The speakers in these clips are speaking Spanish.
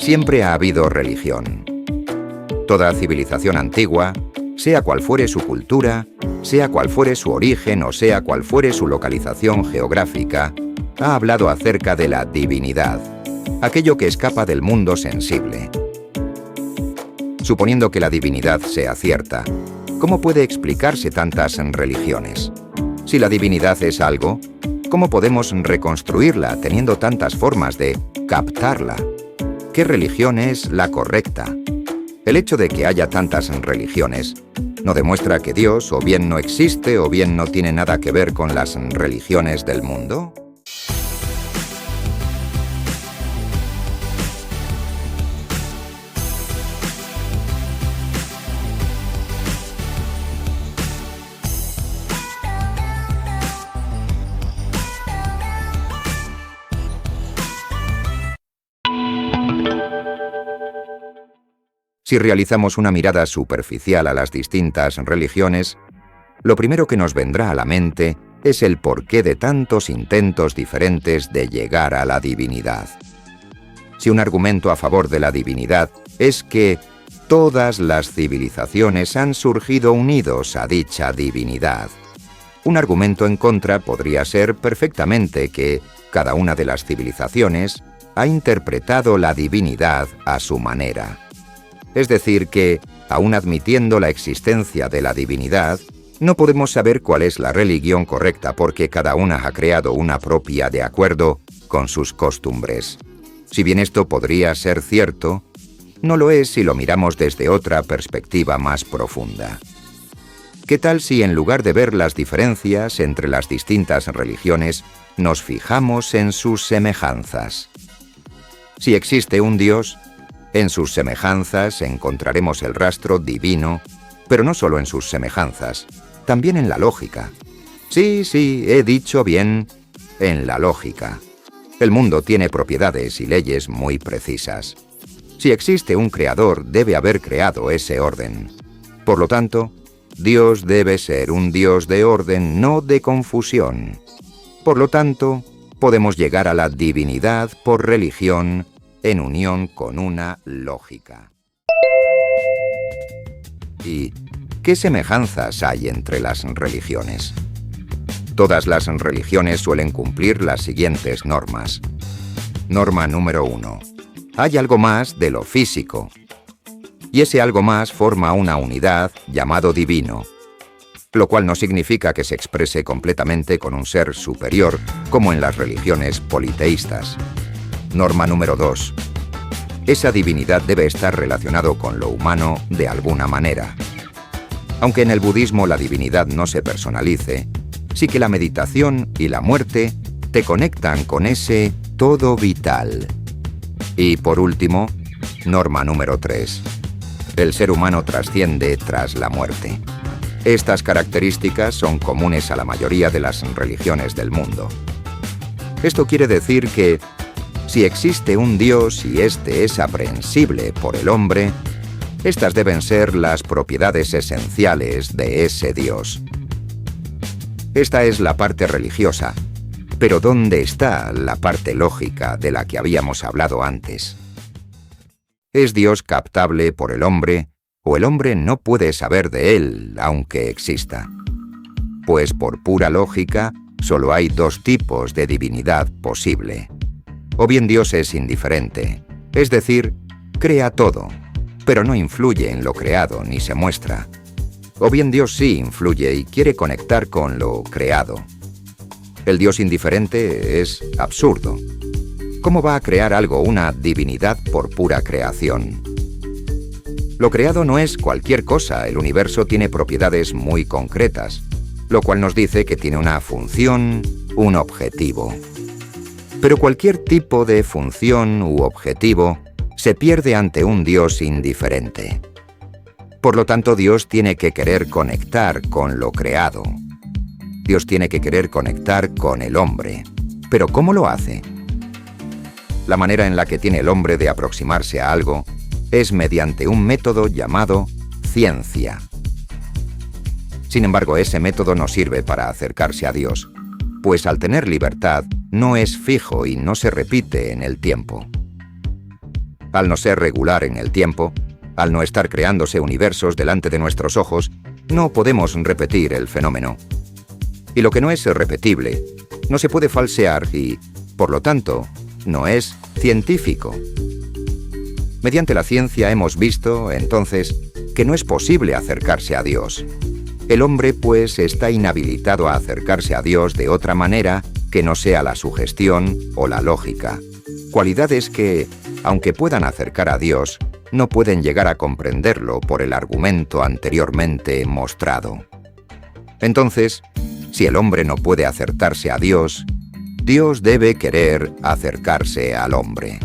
Siempre ha habido religión. Toda civilización antigua, sea cual fuere su cultura, sea cual fuere su origen o sea cual fuere su localización geográfica, ha hablado acerca de la divinidad, aquello que escapa del mundo sensible. Suponiendo que la divinidad sea cierta, ¿cómo puede explicarse tantas religiones? Si la divinidad es algo, ¿cómo podemos reconstruirla teniendo tantas formas de captarla? ¿Qué religión es la correcta? El hecho de que haya tantas religiones no demuestra que Dios o bien no existe o bien no tiene nada que ver con las religiones del mundo. Si realizamos una mirada superficial a las distintas religiones, lo primero que nos vendrá a la mente es el porqué de tantos intentos diferentes de llegar a la divinidad. Si un argumento a favor de la divinidad es que todas las civilizaciones han surgido unidos a dicha divinidad, un argumento en contra podría ser perfectamente que cada una de las civilizaciones ha interpretado la divinidad a su manera. Es decir que, aun admitiendo la existencia de la divinidad, no podemos saber cuál es la religión correcta porque cada una ha creado una propia de acuerdo con sus costumbres. Si bien esto podría ser cierto, no lo es si lo miramos desde otra perspectiva más profunda. ¿Qué tal si en lugar de ver las diferencias entre las distintas religiones, nos fijamos en sus semejanzas? Si existe un Dios, en sus semejanzas encontraremos el rastro divino, pero no solo en sus semejanzas, también en la lógica. Sí, he dicho bien, en la lógica. El mundo tiene propiedades y leyes muy precisas. Si existe un creador, debe haber creado ese orden. Por lo tanto, Dios debe ser un Dios de orden, no de confusión. Por lo tanto, podemos llegar a la divinidad por religión, en unión con una lógica. ¿Y qué semejanzas hay entre las religiones? Todas las religiones suelen cumplir las siguientes normas. Norma número 1. Hay algo más de lo físico. Y ese algo más forma una unidad llamado divino, lo cual no significa que se exprese completamente con un ser superior, como en las religiones politeístas. Norma número 2. Esa divinidad debe estar relacionado con lo humano de alguna manera. Aunque en el budismo la divinidad no se personalice, sí que la meditación y la muerte te conectan con ese todo vital. Y por último, norma número 3. El ser humano trasciende tras la muerte. Estas características son comunes a la mayoría de las religiones del mundo. Esto quiere decir que si existe un Dios y éste es aprehensible por el hombre, estas deben ser las propiedades esenciales de ese Dios. Esta es la parte religiosa, pero ¿dónde está la parte lógica de la que habíamos hablado antes? ¿Es Dios captable por el hombre o el hombre no puede saber de él, aunque exista? Pues por pura lógica, solo hay dos tipos de divinidad posible. O bien Dios es indiferente, es decir, crea todo, pero no influye en lo creado ni se muestra. O bien Dios sí influye y quiere conectar con lo creado. El Dios indiferente es absurdo. ¿Cómo va a crear algo una divinidad por pura creación? Lo creado no es cualquier cosa, el universo tiene propiedades muy concretas, lo cual nos dice que tiene una función, un objetivo. Pero cualquier tipo de función u objetivo se pierde ante un Dios indiferente. Por lo tanto, Dios tiene que querer conectar con lo creado. Dios tiene que querer conectar con el hombre. ¿Pero cómo lo hace? La manera en la que tiene el hombre de aproximarse a algo es mediante un método llamado ciencia. Sin embargo, ese método no sirve para acercarse a Dios, pues al tener libertad, no es fijo y no se repite en el tiempo. Al no ser regular en el tiempo, al no estar creándose universos delante de nuestros ojos, no podemos repetir el fenómeno. Y lo que no es repetible, no se puede falsear y, por lo tanto, no es científico. Mediante la ciencia hemos visto, entonces, que no es posible acercarse a Dios. El hombre, pues, está inhabilitado a acercarse a Dios de otra manera que no sea la sugestión o la lógica. Cualidades que, aunque puedan acercar a Dios, no pueden llegar a comprenderlo por el argumento anteriormente mostrado. Entonces, si el hombre no puede acercarse a Dios, Dios debe querer acercarse al hombre.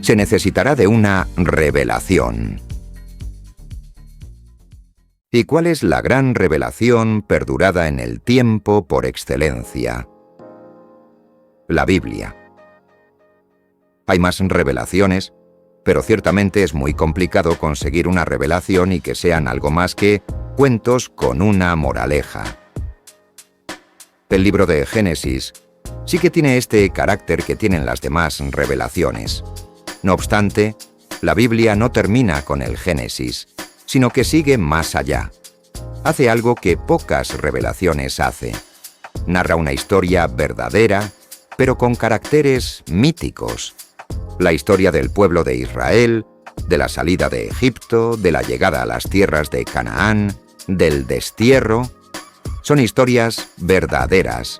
Se necesitará de una revelación. ¿Y cuál es la gran revelación perdurada en el tiempo por excelencia? La Biblia. Hay más revelaciones, pero ciertamente es muy complicado conseguir una revelación y que sean algo más que cuentos con una moraleja. El libro de Génesis sí que tiene este carácter que tienen las demás revelaciones. No obstante, la Biblia no termina con el Génesis, sino que sigue más allá. Hace algo que pocas revelaciones hace. Narra una historia verdadera, pero con caracteres míticos. La historia del pueblo de Israel, de la salida de Egipto, de la llegada a las tierras de Canaán, del destierro. Son historias verdaderas,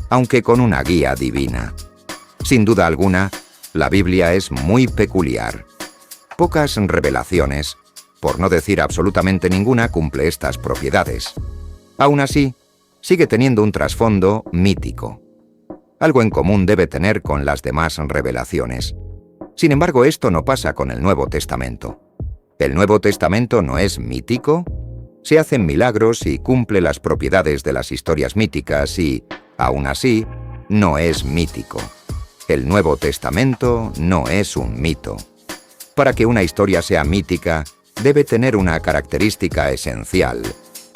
aunque con una guía divina. Sin duda alguna, la Biblia es muy peculiar. Pocas revelaciones, por no decir absolutamente ninguna, cumple estas propiedades. Aún así, sigue teniendo un trasfondo mítico. Algo en común debe tener con las demás revelaciones. Sin embargo, esto no pasa con el Nuevo Testamento. ¿El Nuevo Testamento no es mítico? Se hacen milagros y cumple las propiedades de las historias míticas y, aún así, no es mítico. El Nuevo Testamento no es un mito. Para que una historia sea mítica, debe tener una característica esencial,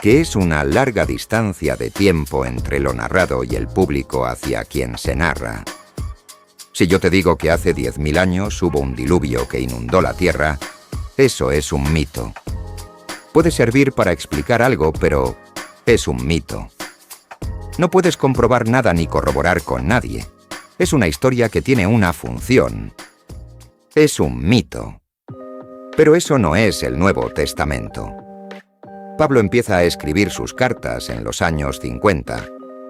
que es una larga distancia de tiempo entre lo narrado y el público hacia quien se narra. Si yo te digo que hace 10.000 años hubo un diluvio que inundó la tierra, eso es un mito. Puede servir para explicar algo, pero es un mito. No puedes comprobar nada ni corroborar con nadie. Es una historia que tiene una función. Es un mito. Pero eso no es el Nuevo Testamento. Pablo empieza a escribir sus cartas en los años 50,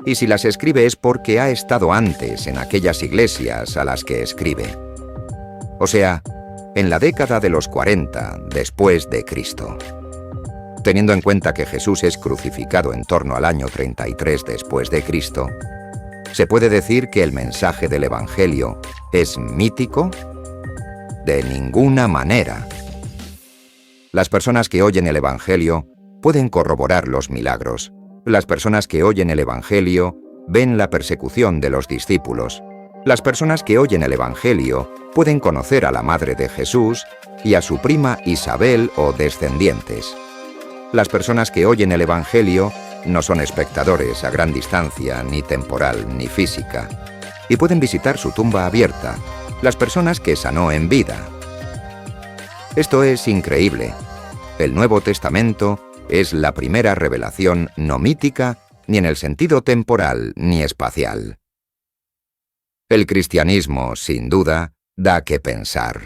y si las escribe es porque ha estado antes en aquellas iglesias a las que escribe. O sea, en la década de los 40 después de Cristo. Teniendo en cuenta que Jesús es crucificado en torno al año 33 después de Cristo, ¿se puede decir que el mensaje del Evangelio es mítico? De ninguna manera. Las personas que oyen el Evangelio pueden corroborar los milagros. Las personas que oyen el Evangelio ven la persecución de los discípulos. Las personas que oyen el Evangelio pueden conocer a la madre de Jesús y a su prima Isabel o descendientes. Las personas que oyen el Evangelio no son espectadores a gran distancia, ni temporal, ni física, y pueden visitar su tumba abierta, las personas que sanó en vida. Esto es increíble. El Nuevo Testamento es la primera revelación no mítica, ni en el sentido temporal ni espacial. El cristianismo, sin duda, da que pensar.